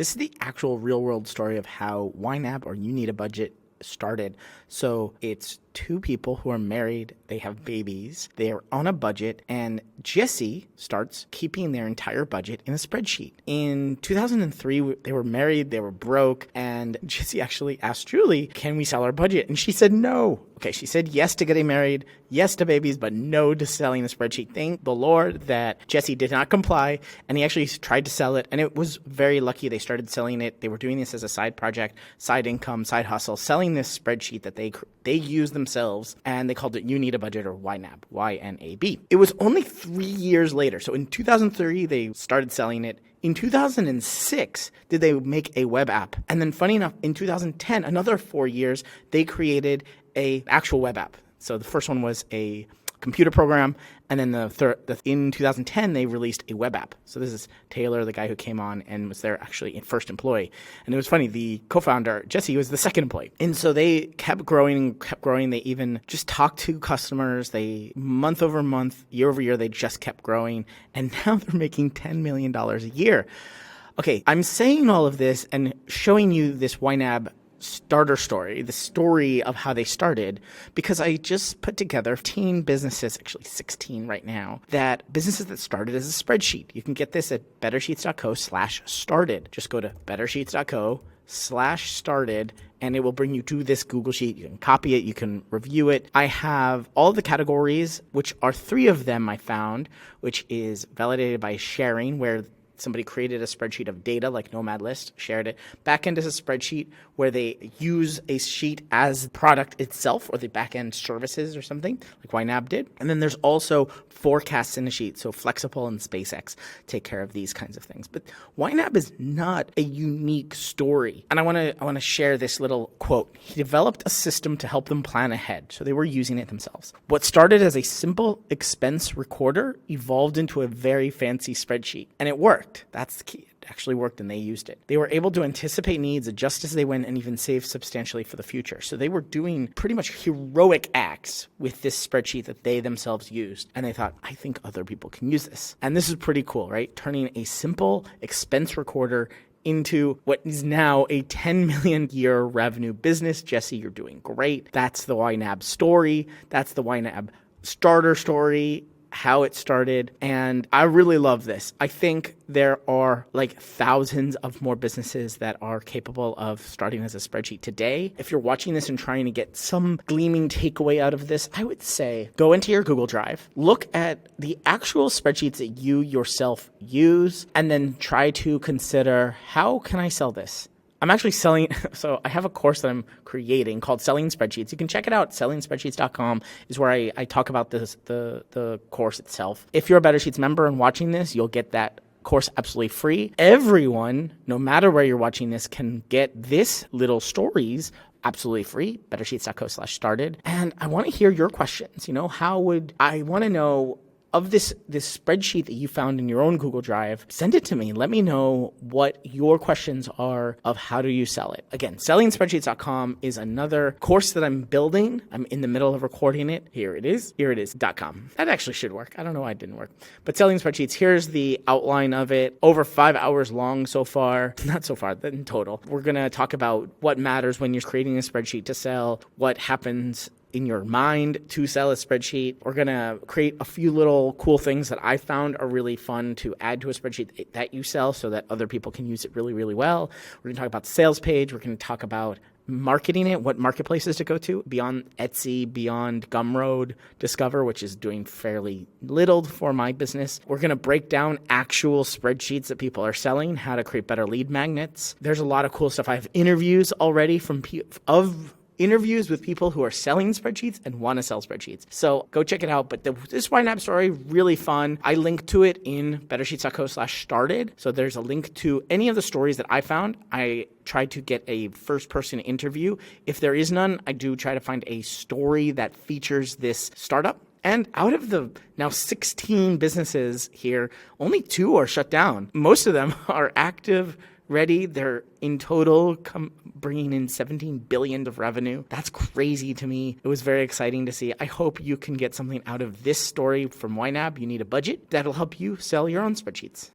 This is the actual real world story of how YNAB, or You Need a Budget, started. So it's two people who are married, they have babies, they are on a budget, and Jessie starts keeping their entire budget in a spreadsheet. In 2003, they were married, they were broke, and Jessie actually asked Julie, can we sell our budget? And she said no. Okay, she said yes to getting married, yes to babies, but no to selling the spreadsheet. Thank the Lord that Jessie did not comply, and he actually tried to sell it, and it was very lucky they started selling it. They were doing this as a side project, side income, side hustle, selling this spreadsheet that they used themselves, and they called it You Need a Budget, or YNAB, Y-N-A-B. It was only 3 years later. So in 2003, they started selling it. In 2006, did they make a web app? And then funny enough, in 2010, another 4 years, they created a actual web app. So the first one was a computer program, and then in 2010 they released a web app. So this is Taylor, the guy who came on and was their actually first employee. And it was funny, the co-founder Jessie was the second employee. And so they kept growing and kept growing. They even just talked to customers. They month over month, year over year, they just kept growing, and now they're making $10 million a year. Okay, I'm saying all of this and showing you this YNAB starter story, the story of how they started, because I just put together 15 businesses, actually 16 right now, businesses that started as a spreadsheet. You can get this at bettersheets.co/started. Just go to bettersheets.co/started, and it will bring you to this Google Sheet. You can copy it, you can review it. I have all the categories, which are 3 of them I found, which is validated by sharing, where somebody created a spreadsheet of data like Nomad List, shared it. Backend is a spreadsheet where they use a sheet as product itself, or the backend services or something like YNAB did. And then there's also forecasts in a sheet. So Flexible and SpaceX take care of these kinds of things. But YNAB is not a unique story. And I want to share this little quote. He developed a system to help them plan ahead. So they were using it themselves. What started as a simple expense recorder evolved into a very fancy spreadsheet. And it worked. That's the key. It actually worked, and they used it. They were able to anticipate needs, adjust as they went, and even save substantially for the future. So they were doing pretty much heroic acts with this spreadsheet that they themselves used. And they thought, I think other people can use this. And this is pretty cool, right? Turning a simple expense recorder into what is now a 10 million year revenue business. Jessie, you're doing great. That's the YNAB story. That's the YNAB starter story, how it started, and I really love this. I think there are like thousands of more businesses that are capable of starting as a spreadsheet today. If you're watching this and trying to get some gleaming takeaway out of this, I would say go into your Google Drive, look at the actual spreadsheets that you yourself use, and then try to consider, how can I sell this? I'm actually selling, so I have a course that I'm creating called Selling Spreadsheets. You can check it out. SellingSpreadsheets.com is where I talk about this, the course itself. If you're a Better Sheets member and watching this, you'll get that course absolutely free. Everyone, no matter where you're watching this, can get this little stories absolutely free, bettersheets.co/started. And I want to hear your questions. I want to know, of this spreadsheet that you found in your own Google Drive, send it to me. Let me know what your questions are of how do you sell it. Again, sellingspreadsheets.com is another course that I'm building. I'm in the middle of recording it. Here it is, .com. That actually should work. I don't know why it didn't work. But Selling Spreadsheets, here's the outline of it. Over 5 hours long so far. Not so far, in total. We're going to talk about what matters when you're creating a spreadsheet to sell, what happens in your mind to sell a spreadsheet. We're going to create a few little cool things that I found are really fun to add to a spreadsheet that you sell so that other people can use it really, really well. We're going to talk about the sales page. We're going to talk about marketing it, what marketplaces to go to, beyond Etsy, beyond Gumroad, Discover, which is doing fairly little for my business. We're going to break down actual spreadsheets that people are selling, how to create better lead magnets. There's a lot of cool stuff. I have interviews already interviews with people who are selling spreadsheets and want to sell spreadsheets. So go check it out. But this YNAB story, really fun. I link to it in bettersheets.co/started. So there's a link to any of the stories that I found. I tried to get a first-person interview. If there is none, I do try to find a story that features this startup. And out of the now 16 businesses here, only 2 are shut down. Most of them are active, ready. They're in total bringing in $17 billion of revenue. That's crazy to me. It was very exciting to see. I hope you can get something out of this story from YNAB. You need a budget that'll help you sell your own spreadsheets.